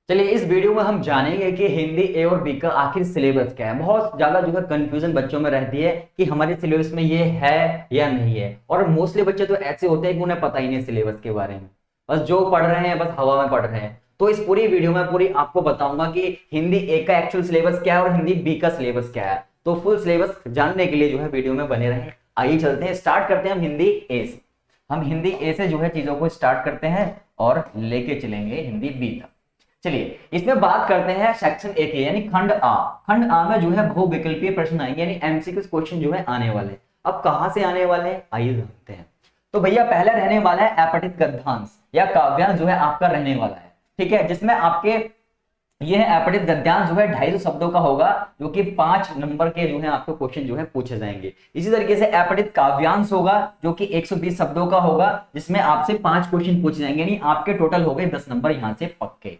चलिए इस वीडियो में हम जानेंगे कि हिंदी ए और बी का आखिर सिलेबस क्या है। बहुत ज्यादा जो है कंफ्यूजन बच्चों में रहती है कि हमारे सिलेबस में ये है या नहीं है, और मोस्टली बच्चे तो ऐसे होते हैं कि उन्हें पता ही नहीं सिलेबस के बारे में, बस जो पढ़ रहे हैं बस हवा में पढ़ रहे हैं। तो इस पूरी वीडियो में पूरी आपको बताऊंगा कि हिंदी ए का एक्चुअल सिलेबस क्या है और हिंदी बी का सिलेबस क्या है। तो फुल सिलेबस जानने के लिए जो है वीडियो में बने रहें। आइए चलते हैं, स्टार्ट करते हैं हम हिंदी ए से। हम हिंदी ए से जो है चीजों को स्टार्ट करते हैं और लेके चलेंगे हिंदी बी तक। चलिए इसमें बात करते हैं सेक्शन ए के यानी खंड आ। खंड आ में जो है बहुविकल्पीय प्रश्न आएंगे यानी एमसीक्यू क्वेश्चन जो है आने वाले। अब कहां से आने वाले हैं आइए जानते हैं। तो भैया पहले रहने वाला है अपठित गद्यांश या काव्यांश जो है आपका रहने वाला है, ठीक है, जिसमें आपके यह अपठित गद्यांश जो है 250 शब्दों का होगा, जो कि 5 नंबर के जो है आपको क्वेश्चन जो है पूछे जाएंगे। इसी तरीके से अपठित काव्यांश होगा जो कि 120 शब्दों का होगा, जिसमें आपसे 5 क्वेश्चन पूछे जाएंगे, यानी आपके टोटल हो गए 10 नंबर यहां से पक्के।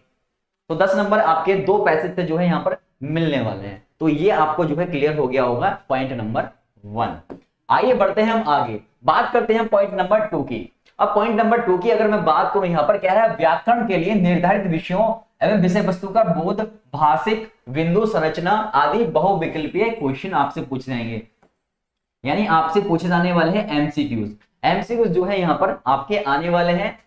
तो 10 नंबर आपके 2 पैसे से जो है यहां पर मिलने वाले हैं। तो ये आपको जो है क्लियर हो गया होगा पॉइंट नंबर 1। आइए बढ़ते हैं हम आगे, बात करते हैं पॉइंट नंबर 2 की। अब पॉइंट नंबर 2 की अगर मैं बात करूं, यहां पर कह रहा है व्याकरण के लिए निर्धारित विषयों एवं विषय वस्तु का बोध, भाषिक, बिंदु संरचना आदि बहुविकल्पीय क्वेश्चन आपसे पूछ जाएंगे, यानी आपसे पूछे जाने वाले हैं एमसीक्यूज। एमसीक्यूज जो है यहां पर आपके आने वाले हैं।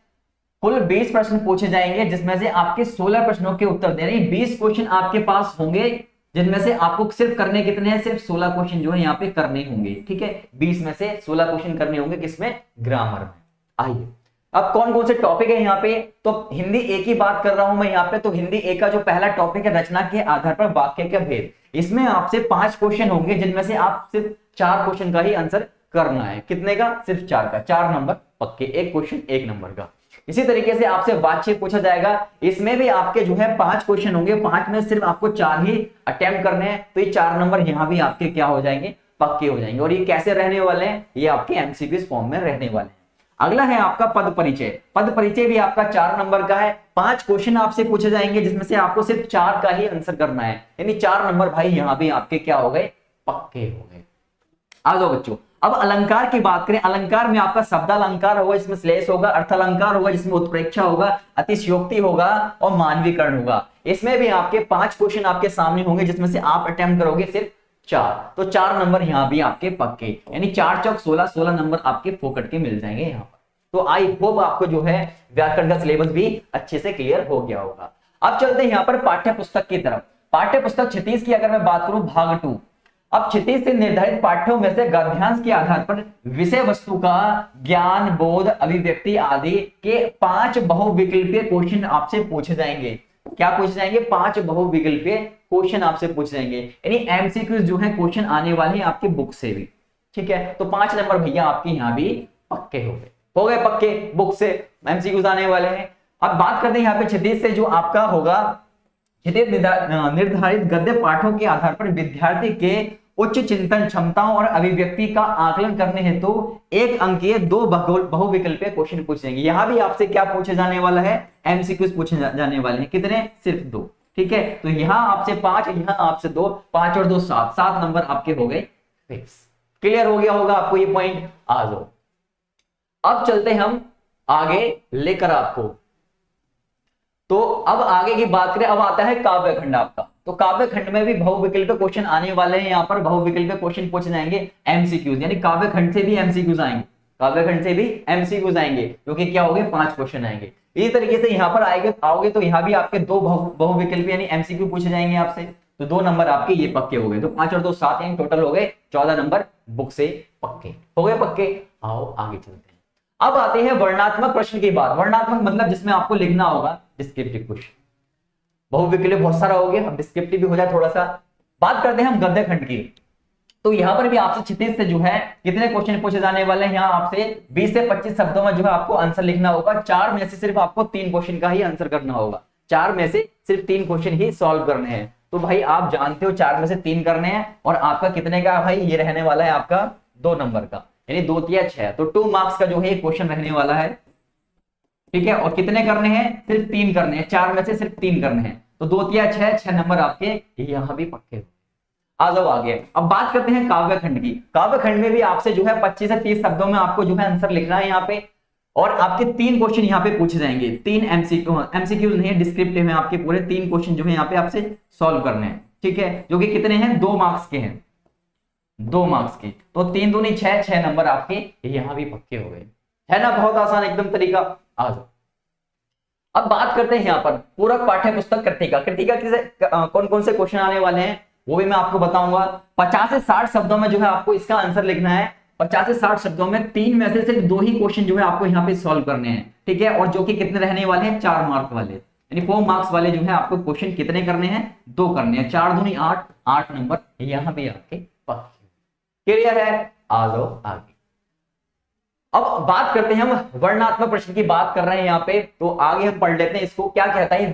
कुल 20 प्रश्न पूछे जाएंगे, जिसमें से आपके 16 प्रश्नों के उत्तर देने, 20 क्वेश्चन आपके पास होंगे, जिनमें से आपको सिर्फ करने कितने हैं, सिर्फ 16 क्वेश्चन जो है यहाँ पे करने होंगे, ठीक है। 20 में से 16 क्वेश्चन करने होंगे, किसमें, ग्रामर में। आइए अब कौन कौन से टॉपिक है यहाँ पे, तो हिंदी ए की बात कर रहा हूं मैं यहाँ पे। तो हिंदी ए का जो पहला टॉपिक है रचना के आधार पर वाक्य का भेद, इसमें आपसे 5 क्वेश्चन होंगे, जिनमें से आप सिर्फ 4 क्वेश्चन का ही आंसर करना है। कितने का, सिर्फ 4 का, 4 नंबर पक्के, एक क्वेश्चन 1 नंबर का। इसी तरीके से आपसे वाच्य पूछा जाएगा, इसमें भी आपके जो है 5 क्वेश्चन होंगे, 5 में सिर्फ आपको 4 ही अटेम्प्ट करने हैं। तो ये 4 नंबर यहां भी आपके क्या हो जाएंगे, पक्के हो जाएंगे। और ये कैसे रहने वाले हैं, ये आपके एमसीक्यू फॉर्म में रहने वाले हैं। अगला है आपका पद परिचय। पद परिचय भी आपका 4 नंबर का है, 5 क्वेश्चन आपसे पूछे जाएंगे, जिसमें से आपको सिर्फ 4 का ही आंसर करना है, यानी 4 नंबर भाई यहां भी आपके क्या हो गए, पक्के हो गए। आ जाओ बच्चों, अब अलंकार की बात करें। अलंकार में आपका शब्द अलंकार होगा, जिसमें श्लेष होगा, अर्थ अलंकार होगा, जिसमें उत्प्रेक्षा होगा, अतिशयोक्ति होगा और मानवीकरण होगा। इसमें भी आपके 5 क्वेश्चन आपके सामने होंगे, जिसमें से आप अटेम्प्ट करोगे सिर्फ 4। तो 4 नंबर यहां भी आपके पक्के, यानी 4 चौक 16, 16 नंबर आपके फोकट के मिल जाएंगे यहां पर। तो आई होप आपको जो है व्याकरण का सिलेबस भी अच्छे से क्लियर हो गया होगा। अब चलते हैं यहां पर पाठ्य पुस्तक की तरफ। पाठ्य पुस्तक 36 की अगर मैं बात करूं, भाग 2। अब 36 से निर्धारित पाठ्यों में से गद्यांश के आधार पर विषय वस्तु का ज्ञान, बोध, अभिव्यक्ति आदि के 5 बहुविकल्पीय क्वेश्चन आपसे पूछे जाएंगे। क्या पूछे जाएंगे, 5 बहुविकल्पीय क्वेश्चन आपसे पूछे जाएंगे, यानी एमसीक्यूज जो है क्वेश्चन आने वाले हैं आपके बुक से भी, ठीक है। तो 5 नंबर भैया आपके यहाँ भी पक्के हो गए पक्के, बुक से एमसीक्यूज आने वाले हैं। अब बात करते हैं यहाँ पे 36 से जो आपका होगा, निर्धारित गद्य पाठों के आधार पर विद्यार्थी के उच्च चिंतन क्षमताओं और अभिव्यक्ति का आकलन करने हेतु तो 1 अंकीय 2 बहुविकल्पीय क्वेश्चन पूछेंगे। यहां भी आपसे क्या पूछे जाने वाला है, एमसीक्यूज पूछे जाने वाले हैं। कितने, सिर्फ 2, ठीक है। तो यहां आपसे 5, यहां आपसे 2, 5 और 2 7, 7 नंबर आपके हो गए फिक्स। क्लियर हो गया होगा आपको ये पॉइंट। आ जाओ अब चलते हम आगे लेकर आपको। तो अब आगे की बात करें, अब आता है काव्य खंड आपका। तो काव्य खंड में भी बहुविकल्पीय क्वेश्चन आने वाले हैं, यहाँ पर बहुविकल्पीय क्वेश्चन पूछे जाएंगे एमसीक्यूज, यानी काव्य खंड से भी एमसीक्यूज आएंगे, काव्य खंड से भी एमसीक्यूज आएंगे, क्योंकि क्या हो गए, 5 क्वेश्चन आएंगे। इसी तरीके से यहाँ पर आओगे तो यहाँ भी आपके 2 बहुविकल्पीय यानी एमसीक्यू पूछे जाएंगे आपसे। तो 2 नंबर आपके ये पक्के हो गए। तो 5 और 2 7, यानी टोटल हो गए 14 नंबर बुक से पक्के हो गए पक्के। आओ आगे चलते हैं। अब आते हैं वर्णात्मक प्रश्न की बात। वर्णात्मक मतलब जिसमें आपको लिखना होगा डिस्क्रिप्टिव क्वेश्चन। बहुविकल्पीय बहुत सारा हो गया, अब डिस्क्रिप्टिव भी हो जाए थोड़ा सा। बात करते हैं हम गद्य खंड की। तो यहां पर भी आपसे 36 से जो है कितने क्वेश्चन पूछे जाने वाले हैं, यहाँ आपसे 20 से 25 शब्दों में जो है आपको आंसर लिखना होगा। 4 में से सिर्फ आपको 3 क्वेश्चन का ही आंसर करना होगा, 4 में से सिर्फ 3 क्वेश्चन ही सॉल्व करने हैं। तो भाई आप जानते हो 4 में से 3 करने हैं, और आपका कितने का भाई, ये रहने वाला है आपका 2 नंबर का, यानी 2 या 6। तो 2 मार्क्स का जो है क्वेश्चन रहने वाला है, ठीक है। और कितने करने हैं, सिर्फ 3 करने हैं, 4 में से सिर्फ 3 करने हैं। तो 2 या 6, 6 नंबर आपके यहां भी पक्के हो। आ जाओ आगे। अब बात करते हैं काव्य खंड की। काव्य खंड में भी आपसे जो है 25 से 30 शब्दों में आपको जो है आंसर लिखना है यहाँ पे, और आपके 3 क्वेश्चन यहाँ पे पूछे जाएंगे, 3 एमसीक्यू नहीं है, डिस्क्रिप्टिव है आपके पूरे 3 क्वेश्चन जो है यहाँ पे आपसे सॉल्व करने हैं, ठीक है, जो कि कितने हैं, 2 मार्क्स के हैं, 2 मार्क्स के। तो 3 दूनी 6, 6 नंबर आपके यहाँ भी पक्के हो गए, है ना, बहुत आसान एकदम तरीका। आ जाओ अब बात करते हैं यहाँ पर पूरक पाठ्य पुस्तक कृतिका। कृतिका किसे कौन कौन से क्वेश्चन आने वाले हैं वो भी मैं आपको बताऊंगा। 50 से 60 शब्दों में जो है आपको इसका आंसर लिखना है। 50 से 60 शब्दों में 3 में से सिर्फ 2 ही क्वेश्चन जो है आपको यहाँ पे सॉल्व करने हैं, ठीक है, और जो कि कितने रहने वाले हैं, 4 मार्क वाले, यानी 4 मार्क्स वाले जो है आपको क्वेश्चन कितने करने हैं, 2 करने हैं। 4 दूनी 8, 8 नंबर यहाँ भी आपके पक्के। क्लियर है, आ जाओ आगे। अब बात करते हैं, हम वर्णनात्मक प्रश्न की बात कर रहे हैं यहाँ पे, तो आगे हम पढ़ लेते हैं इसको। क्या कहता है,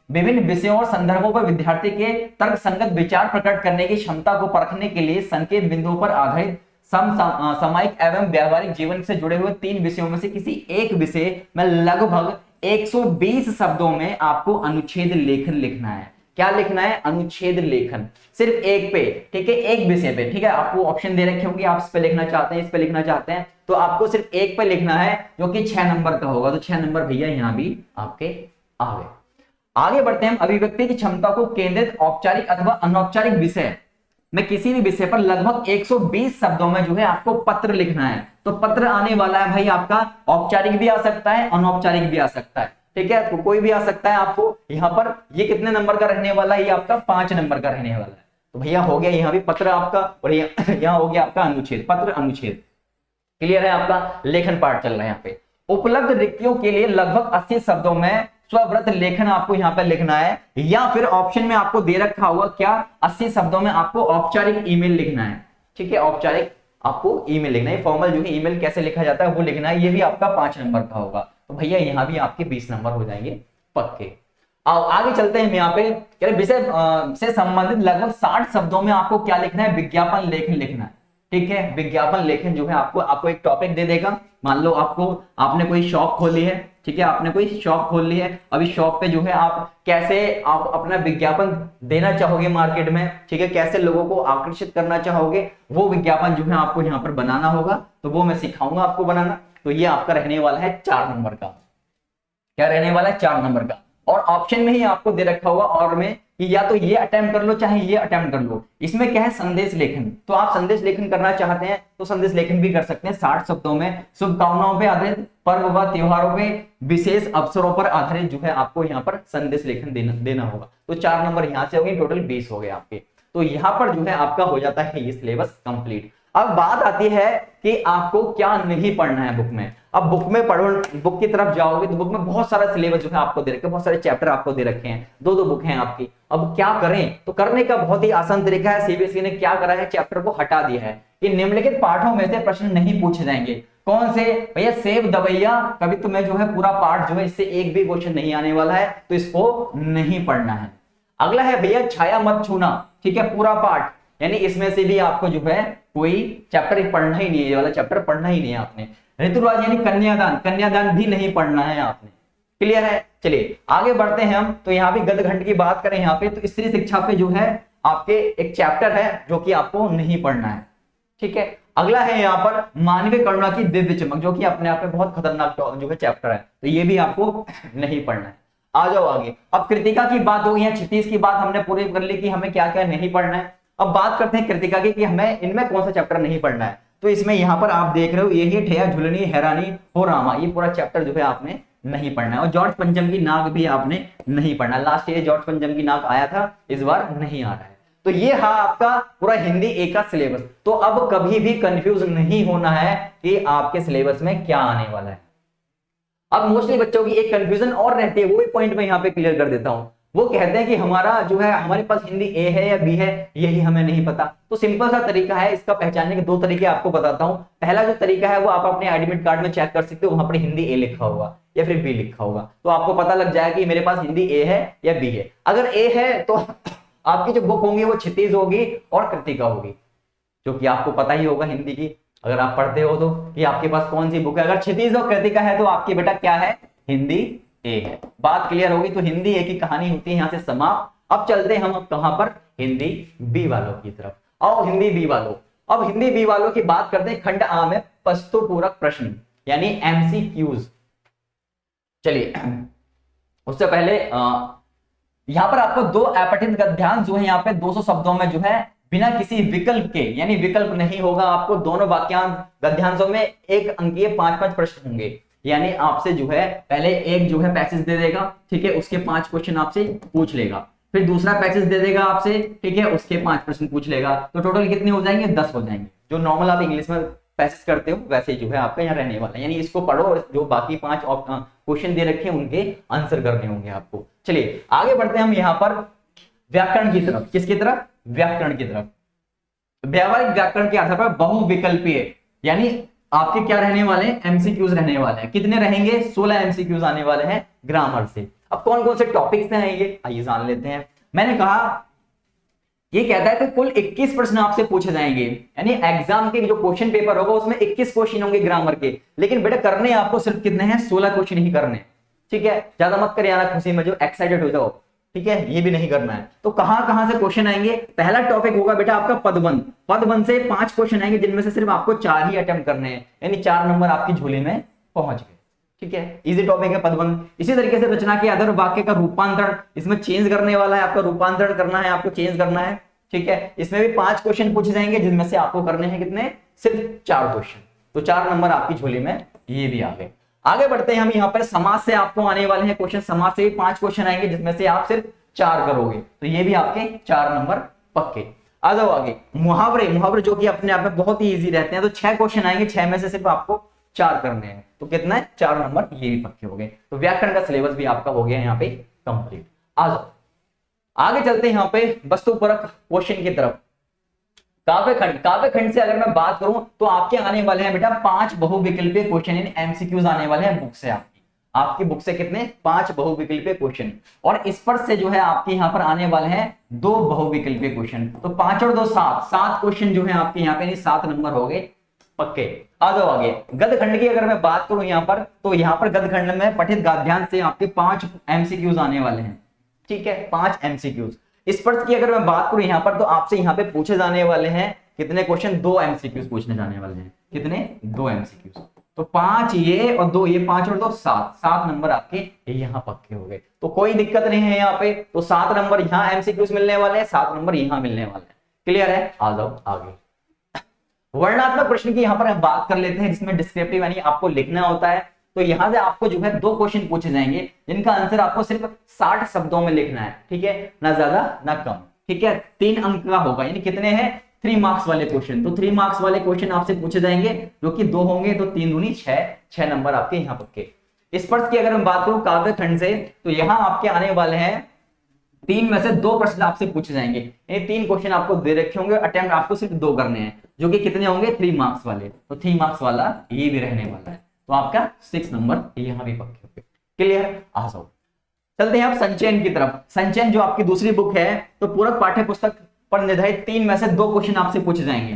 विभिन्न विषयों और संदर्भों पर विद्यार्थी के तर्क संगत विचार प्रकट करने की क्षमता को परखने के लिए संकेत बिंदुओं पर आधारित सामायिक एवं व्यावहारिक जीवन से जुड़े हुए 3 विषयों में से किसी एक विषय में लगभग 120 शब्दों में आपको अनुच्छेद लेखन लिखना है। क्या लिखना है, अनुच्छेद लेखन, सिर्फ एक पे, ठीक है, एक विषय पे, ठीक है। आपको ऑप्शन दे रखे होंगे, आप इस पे लिखना चाहते हैं, इस पे लिखना चाहते हैं, तो आपको सिर्फ एक पे लिखना है जो कि 6 नंबर का होगा। तो 6 नंबर भैया यहाँ भी आपके आ गए। आगे बढ़ते हैं, अभिव्यक्ति की क्षमता को केंद्रित औपचारिक अथवा अनौपचारिक विषय में किसी भी विषय पर लगभग 120 शब्दों में जो है आपको पत्र लिखना है। तो पत्र आने वाला है भाई आपका, औपचारिक भी आ सकता है, अनौपचारिक भी आ सकता है, ठीक है, तो कोई भी आ सकता है। आपको यहाँ पर ये कितने नंबर का रहने वाला है, ये आपका 5 नंबर का रहने वाला है। तो भैया हो गया यहाँ भी पत्र आपका, और यहाँ हो गया आपका अनुच्छेद, पत्र अनुच्छेद। क्लियर है, आपका लेखन पार्ट चल रहा है यहाँ पे। उपलब्ध रिक्तियों के लिए लगभग 80 शब्दों में स्वव्रत लेखन आपको यहाँ पे लिखना है, या फिर ऑप्शन में आपको दे रखा हुआ क्या, 80 शब्दों में आपको औपचारिक ईमेल लिखना है, ठीक है, औपचारिक आपको ईमेल लिखना है। फॉर्मल जो है ईमेल कैसे लिखा जाता है वो लिखना है, ये भी आपका 5 नंबर का होगा। तो भैया यहाँ भी आपके 20 नंबर हो जाएंगे पक्के। आओ आगे चलते हैं, यहाँ पे विषय से संबंधित लगभग 60 शब्दों में आपको क्या लिखना है, विज्ञापन लेखन लिखना है, ठीक है। विज्ञापन लेखन जो है आपको एक टॉपिक दे देगा। मान लो आपने कोई शॉप खोली है, ठीक है, आपने कोई शॉप खोल ली है। अभी शॉप पे जो है आप कैसे आप अपना विज्ञापन देना चाहोगे मार्केट में, ठीक है, कैसे लोगों को आकर्षित करना चाहोगे, वो विज्ञापन जो है आपको यहाँ पर बनाना होगा। तो वो मैं सिखाऊंगा आपको बनाना। तो ये आपका रहने वाला है 4 नंबर का। क्या रहने वाला है, 4 नंबर का। और ऑप्शन में ही आपको दे रखा होगा और में कि या तो ये अटेम्प्ट कर लो चाहे ये अटेम्प्ट कर लो। इसमें क्या है, संदेश लेखन। तो आप संदेश लेखन करना चाहते हैं तो संदेश लेखन भी कर सकते हैं 60 शब्दों में। शुभकामनाओं पे आधारित, पर्व व त्योहारों पे, विशेष अवसरों पर आधारित जो है आपको यहाँ पर संदेश लेखन देना होगा। तो 4 नंबर यहाँ से हो गए, टोटल 20 हो गए आपके। तो यहाँ पर जो है आपका हो जाता है ये सिलेबस कंप्लीट। अब बात आती है कि आपको क्या नहीं पढ़ना है बुक में। अब बुक में पढ़ो, बुक की तरफ जाओगे तो बुक में बहुत सारा सिलेबस जो है आपको दे रखे हैं, बहुत सारे चैप्टर आपको दे रखे हैं, 2-2 बुक हैं आपकी। अब क्या करें, तो करने का बहुत ही आसान तरीका है। सीबीएसई ने क्या करा है, चैप्टर को हटा दिया है कि निम्नलिखित पाठों में से प्रश्न नहीं पूछे जाएंगे। कौन से भैया, सेब दवैया कभी तुम्हें जो है पूरा पाठ जो है इससे एक भी क्वेश्चन नहीं आने वाला है, तो इसको नहीं पढ़ना है। अगला है भैया छाया मत छूना, ठीक है, पूरा पाठ, यानी इसमें से भी आपको जो है कोई चैप्टर पढ़ना ही नहीं है, ये वाला चैप्टर पढ़ना ही नहीं है आपने। ऋतुराज यानी कन्यादान, कन्यादान भी नहीं पढ़ना है आपने। क्लियर है, चलिए आगे बढ़ते हैं हम। तो यहाँ भी गदघंट की बात करें यहाँ पे, तो स्त्री शिक्षा पे जो है आपके एक चैप्टर है जो कि आपको नहीं पढ़ना है, ठीक है। अगला है यहाँ पर मानवीय करुणा की दिव्य चमक, जो कि अपने आप में बहुत खतरनाक जो है चैप्टर है, तो ये भी आपको नहीं पढ़ना है। आ जाओ आगे। अब कृतिका की बात हो गई है, क्षितिज की बात हमने पूरी कर ली कि हमें क्या क्या नहीं पढ़ना है। अब बात करते हैं कृतिका की कि हमें इनमें कौन सा चैप्टर नहीं पढ़ना है। तो इसमें यहाँ पर आप देख रहे हो, यही ठेया झुलनी हैरानी हो रामा, ये पूरा चैप्टर जो है आपने नहीं पढ़ना है। और जॉर्ज पंचम की नाक भी आपने नहीं पढ़ना। लास्ट ईयर जॉर्ज पंचम की नाक आया था, इस बार नहीं आ रहा है। तो ये हाँ आपका पूरा हिंदी ए का सिलेबस। तो अब कभी भी कंफ्यूज नहीं होना है कि आपके सिलेबस में क्या आने वाला है। अब मोस्टली बच्चों की एक कंफ्यूजन और रहती है, वो भी पॉइंट मैं यहाँ पे क्लियर कर देता हूँ। वो कहते हैं कि हमारा जो है, हमारे पास हिंदी ए है या बी है, यही हमें नहीं पता। तो सिंपल सा तरीका है इसका पहचानने के, 2 तरीके आपको बताता हूँ। पहला जो तरीका है वो आप अपने एडमिट कार्ड में चेक कर सकते हो, वहां पर हिंदी ए लिखा होगा या फिर बी लिखा होगा, तो आपको पता लग जाएगा कि मेरे पास हिंदी ए है या बी है। अगर ए है तो आपकी जो बुक होंगी वो क्षितिज होगी और कृतिका होगी, जो कि आपको पता ही होगा हिंदी की, अगर आप पढ़ते हो तो, कि आपके पास कौन सी बुक है। अगर क्षितिज और कृतिका है तो आपकी बेटा क्या है, हिंदी ए है। बात क्लियर होगी। तो हिंदी ए की कहानी होती है यहाँ से समाप्त। अब चलते हैं हम कहां पर, हिंदी बी वालों की तरफ। आओ हिंदी बी वालों। अब हिंदी बी वालों की बात करते हैं। खंड आ में प्रस्तुत पूरक प्रश्न। यानी एमसीक्यूज। चलिए उससे पहले यहां पर आपको दो अपठित गद्यांश जो है यहाँ पे 200 शब्दों में जो है बिना किसी विकल्प के, यानी विकल्प नहीं होगा, आपको दोनों वाक्यांश गद्यांशों में एक अंकीय 5-5 प्रश्न होंगे। यानी आपसे जो है पहले एक जो है पैसेज दे देगा, ठीक है, उसके 5 क्वेश्चन आपसे पूछ लेगा, फिर दूसरा पैसेज दे देगा आपसे, ठीक है, उसके 5 प्रश्न पूछ लेगा, तो टोटल कितने हो जाएंगे? 10 हो जाएंगे। जो नॉर्मल आप इंग्लिश में पैसेज करते हो वैसे जो है आपका यहाँ रहने वाला है। यानी इसको पढ़ो और जो बाकी 5 क्वेश्चन दे रखे हैं उनके आंसर करने होंगे आपको। चलिए आगे बढ़ते हैं हम यहाँ पर व्याकरण की तरफ। किसकी तरफ? व्याकरण की तरफ। व्यावहारिक व्याकरण के आधार पर बहुविकल्पीय, यानी आपके क्या रहने वाले हैं? एमसीक्यूज रहने वाले हैं। कितने रहेंगे? 16 एमसीक्यूज आने वाले हैं ग्रामर से। अब कौन कौन से टॉपिक्स हैं ये, आइए जान लेते हैं। मैंने कहा ये कहता है कि कुल 21 प्रश्न आपसे पूछे जाएंगे, यानी एग्जाम के जो क्वेश्चन पेपर होगा उसमें 21 क्वेश्चन होंगे ग्रामर के, लेकिन बेटा करने आपको सिर्फ कितने हैं? 16 क्वेश्चन ही करने, ठीक है। ज्यादा मत कर यार खुशी में जो एक्साइटेड हो जाओ, ठीक है, ये भी नहीं करना है। तो कहां से क्वेश्चन आएंगे? पहला टॉपिक होगा बेटा आपका पदबंध। पदबंध से 5 क्वेश्चन आएंगे जिनमें से सिर्फ आपको 4 ही अटेम्प्ट करने हैं, यानी 4 नंबर आपकी झोली में पहुंच गए, ठीक है। इजी टॉपिक है पदबंध। इसी तरीके से रचना के आधार वाक्य का रूपांतरण, इसमें चेंज करने वाला है, आपका रूपांतरण करना है, आपको चेंज करना है, ठीक है। इसमें भी 5 क्वेश्चन पूछे जाएंगे जिनमें से आपको करने हैं कितने? सिर्फ 4 क्वेश्चन, तो 4 नंबर आपकी झोली में ये भी आ गए। आगे बढ़ते हैं हम यहाँ पर समाज से आपको आने वाले हैं क्वेश्चन। समाज से भी 5 क्वेश्चन आएंगे जिसमें से आप सिर्फ 4 करोगे, तो ये भी आपके 4 नंबर पक्के। आ जाओ आगे। मुहावरे, मुहावरे जो कि अपने आप में बहुत ही इजी रहते हैं, तो 6 क्वेश्चन आएंगे, 6 में से सिर्फ आपको 4 करने हैं, तो कितना है? 4 नंबर, ये भी पक्के हो गए। तो व्याकरण का सिलेबस भी आपका हो गया यहाँ पे कंप्लीट। आ जाओ आगे चलते हैं यहाँ पे वस्तुपरक क्वेश्चन की तरफ। काव्यखंड, काव्यखंड से अगर मैं बात करूं तो आपके आने वाले हैं बेटा 5 बहुविकल्पीय क्वेश्चन, यानी एमसीक्यूज आने वाले हैं बुक से। आपकी बुक से कितने? 5 बहुविकल्पीय क्वेश्चन, और इस पर से जो है आपके यहाँ पर आने वाले हैं 2 बहुविकल्पीय क्वेश्चन। तो 5 और 2 7 क्वेश्चन जो है आपके यहाँ पे 7 नंबर हो गए पक्के। आ जाओ आगे। गद्यखंड की अगर मैं बात करूं यहाँ पर, तो यहाँ पर गद्यखंड में पठित गद्यांश से आपके 5 एमसीक्यूज आने वाले हैं, ठीक है, 5 एमसीक्यूज। इस पर की अगर मैं बात करूं यहाँ पर, तो आपसे यहाँ पे पूछे जाने वाले हैं कितने क्वेश्चन? 2 एमसीक्यूज पूछने जाने वाले हैं। कितने? 2 एमसीक्यूज। तो 5 ये और 2 ये, 5 और 2 7 नंबर आपके यहाँ पक्के हो गए। तो कोई दिक्कत नहीं है यहाँ पे। तो 7 नंबर यहाँ एमसीक्यूज मिलने वाले हैं, 7 नंबर यहाँ मिलने वाले हैं। क्लियर है? आ जाओ आगे। वर्णात्मक प्रश्न की यहाँ पर हम बात कर लेते हैं, जिसमें डिस्क्रिप्टिव यानी आपको लिखना होता है। तो यहां से आपको जो है 2 क्वेश्चन पूछे जाएंगे जिनका आंसर आपको सिर्फ 60 शब्दों में लिखना है, ठीक है, ना ज्यादा ना कम, ठीक है। 3 अंक का होगा, यानी कितने हैं? 3 मार्क्स वाले क्वेश्चन। तो 3 मार्क्स वाले क्वेश्चन आपसे पूछे जाएंगे, जो कि 2 होंगे, तो 3 दूनी 6 नंबर आपके यहाँ पक्के। स्पर्श की अगर मैं बात करूं काव्यखंड से, तो यहाँ आपके आने वाले हैं 3 में से 2 प्रश्न आपसे पूछे जाएंगे, यानी 3 क्वेश्चन आपको दे रखे होंगे, अटेम्प्ट आपको सिर्फ 2 करने हैं, जो कि कितने होंगे? 3 मार्क्स वाले। तो 3 मार्क्स वाला ये भी रहने वाला है, तो आपका 6 नंबर यहां भी पक्के हो गए। क्लियर? आ जाओ चलते हैं आप संचयन की तरफ। संचयन जो आपकी दूसरी बुक है, तो पूरक पाठ्य पुस्तक पर निर्धारित 3 में से 2 क्वेश्चन आपसे पूछे जाएंगे।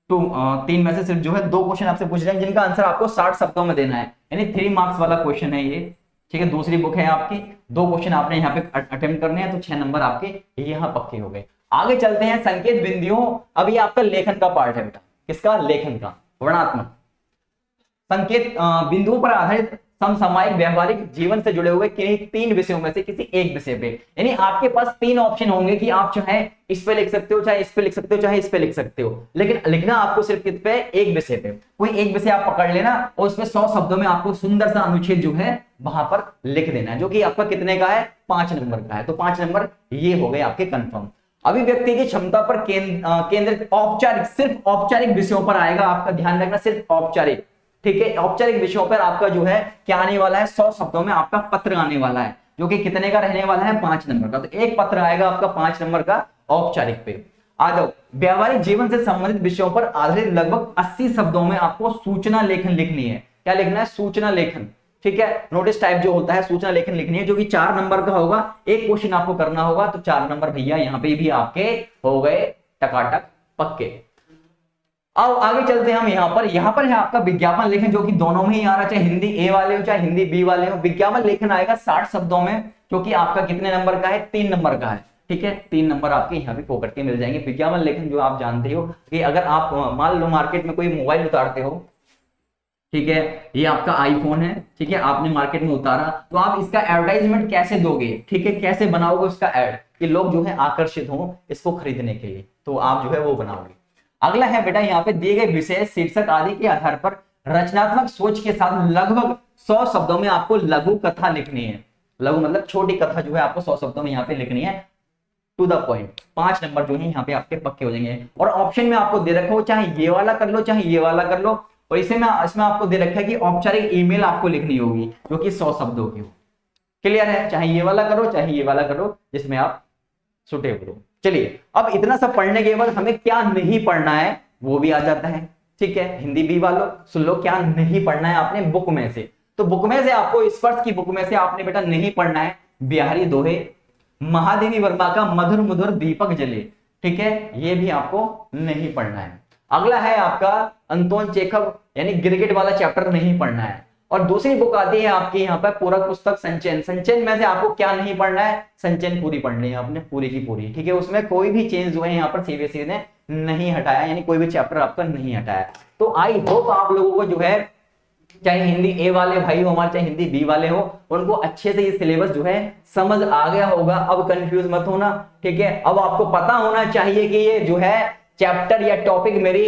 तो 3 में से सिर्फ जो है 2 क्वेश्चन आपसे पूछे जाएंगे जिनका आंसर आपको 60 शब्दों में देना है, यानी 3 मार्क्स वाला क्वेश्चन है ये, ठीक है। दूसरी बुक है आपकी, 2 क्वेश्चन आपने यहाँ पे अटेम्प्ट करने हैं, तो 6 नंबर आपके यहाँ पक्के हो गए। आगे चलते हैं संकेत बिंदुओं। अभी आपका लेखन का पार्ट है बेटा। किसका? लेखन का। वर्णात्मक संकेत बिंदुओं पर आधारित समसामयिक व्यवहारिक जीवन से जुड़े हुए किन्हीं 3 विषयों में से किसी एक विषय पे, यानी आपके पास 3 ऑप्शन होंगे कि आप चाहे इस पे लिख सकते हो, चाहे इस पे लिख सकते हो, चाहे इस पे लिख सकते हो, लेकिन लिखना आपको सिर्फ किस पे? एक विषय पे। कोई एक विषय आप पकड़ लेना और उसमें 100 शब्दों में आपको सुंदर सा अनुच्छेद जो है वहां पर लिख देना है, जो कि आपका कितने का है? 5 नंबर का है। तो 5 नंबर ये हो गए आपके कंफर्म। अभिव्यक्ति की क्षमता पर केंद्रित औपचारिक, सिर्फ औपचारिक विषयों पर आएगा, आपका ध्यान रखना, सिर्फ औपचारिक, ठीक है। औपचारिक विषयों पर आपका जो है क्या आने वाला है? 100 शब्दों में आपका पत्र आने वाला है, जो कि कितने का रहने वाला है? 5 नंबर का। तो एक पत्र आएगा आपका 5 नंबर का औपचारिक पे। आ जाओ व्यावहारिक जीवन से संबंधित विषयों पर आधारित लगभग 80 शब्दों में आपको सूचना लेखन लिखनी है। क्या लिखना है? सूचना लेखन, ठीक है। नोटिस टाइप जो होता है, सूचना लेखन लिखनी है, जो कि 4 नंबर का होगा। एक क्वेश्चन आपको करना होगा, तो 4 नंबर भैया यहाँ पे भी आपके हो गए टकाटक पक्के। अब आगे चलते हैं हम यहाँ पर है आपका विज्ञापन लेखन, जो कि दोनों में ही आ रहा, चाहे हिंदी ए वाले हो चाहे हिंदी बी वाले हो। विज्ञापन लेखन आएगा 60 शब्दों में, जो कि आपका कितने नंबर का है? 3 नंबर का है, ठीक है। 3 नंबर आपके यहाँ पे फोकट के मिल जाएंगे। विज्ञापन लेखन जो आप जानते हो कि अगर आप मान लो मार्केट में कोई मोबाइल उतारते हो, ठीक है, ये आपका आईफोन है, ठीक है, आपने मार्केट में उतारा, तो आप इसका एडवर्टाइजमेंट कैसे दोगे, ठीक है, कैसे बनाओगे उसका एड कि लोग जो है आकर्षित हो इसको खरीदने के लिए, तो आप जो है वो बनाओगे। अगला है बेटा यहाँ पे दिए गए विषय शीर्षक आदि के आधार पर रचनात्मक सोच के साथ लगभग 100 शब्दों में आपको लघु कथा लिखनी है। लघु मतलब छोटी कथा जो है आपको 100 शब्दों में यहाँ पे लिखनी है, टू द पॉइंट। 5 नंबर जो है यहाँ पे आपके पक्के हो जाएंगे। और ऑप्शन में आपको दे रखा हो चाहे ये वाला कर लो चाहे ये वाला कर लो, और इसमें आपको दे रखा है कि औपचारिक ईमेल आपको लिखनी होगी जो कि 100 शब्दों की हो। क्लियर है, चाहे ये वाला करो चाहे ये वाला करो जिसमें आप सुटेबल हो। चलिए, अब इतना सब पढ़ने के बाद हमें क्या नहीं पढ़ना है वो भी आ जाता है। ठीक है, हिंदी बी वालों सुन लो, क्या नहीं पढ़ना है आपने बुक में से। तो बुक में से आपको स्पर्श की बुक में से आपने बेटा नहीं पढ़ना है बिहारी दोहे, महादेवी वर्मा का मधुर मधुर दीपक जले, ठीक है, ये भी आपको नहीं पढ़ना है। अगला है आपका अंतोन चेखव यानी गिरगिट वाला चैप्टर नहीं पढ़ना है। और दूसरी बुक आती है आपकी यहाँ पर पूरक पुस्तक संचयन। संचयन में से आपको क्या नहीं पढ़ना है, संचयन पूरी पढ़नी है आपने, पूरी की पूरी, ठीक है, उसमें कोई भी चेंज जो है यहाँ पर सीबीएसई ने नहीं हटाया, यानी कोई भी चैप्टर आपका नहीं हटाया। तो आई होप आप लोगों को जो है, चाहे हिंदी ए वाले भाई हो हमारे चाहे हिंदी बी वाले हो, उनको अच्छे से ये सिलेबस जो है समझ आ गया होगा। अब कंफ्यूज मत होना, ठीक है, अब आपको पता होना चाहिए कि ये जो है चैप्टर या टॉपिक मेरी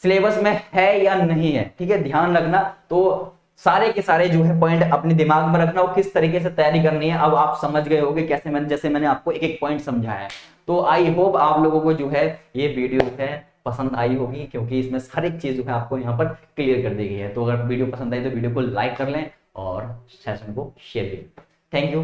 सिलेबस में है या नहीं है, ठीक है, ध्यान रखना। तो सारे के सारे जो है पॉइंट अपने दिमाग में रखना और किस तरीके से तैयारी करनी है अब आप समझ गए होंगे, कैसे जैसे मैंने आपको एक एक पॉइंट समझाया है। तो आई होप आप लोगों को जो है ये वीडियो है पसंद आई होगी, क्योंकि इसमें हर एक चीज जो है आपको यहाँ पर क्लियर कर दी गई है। तो अगर वीडियो पसंद आई तो वीडियो को लाइक कर लें और सेशन को शेयर करें। Thank you.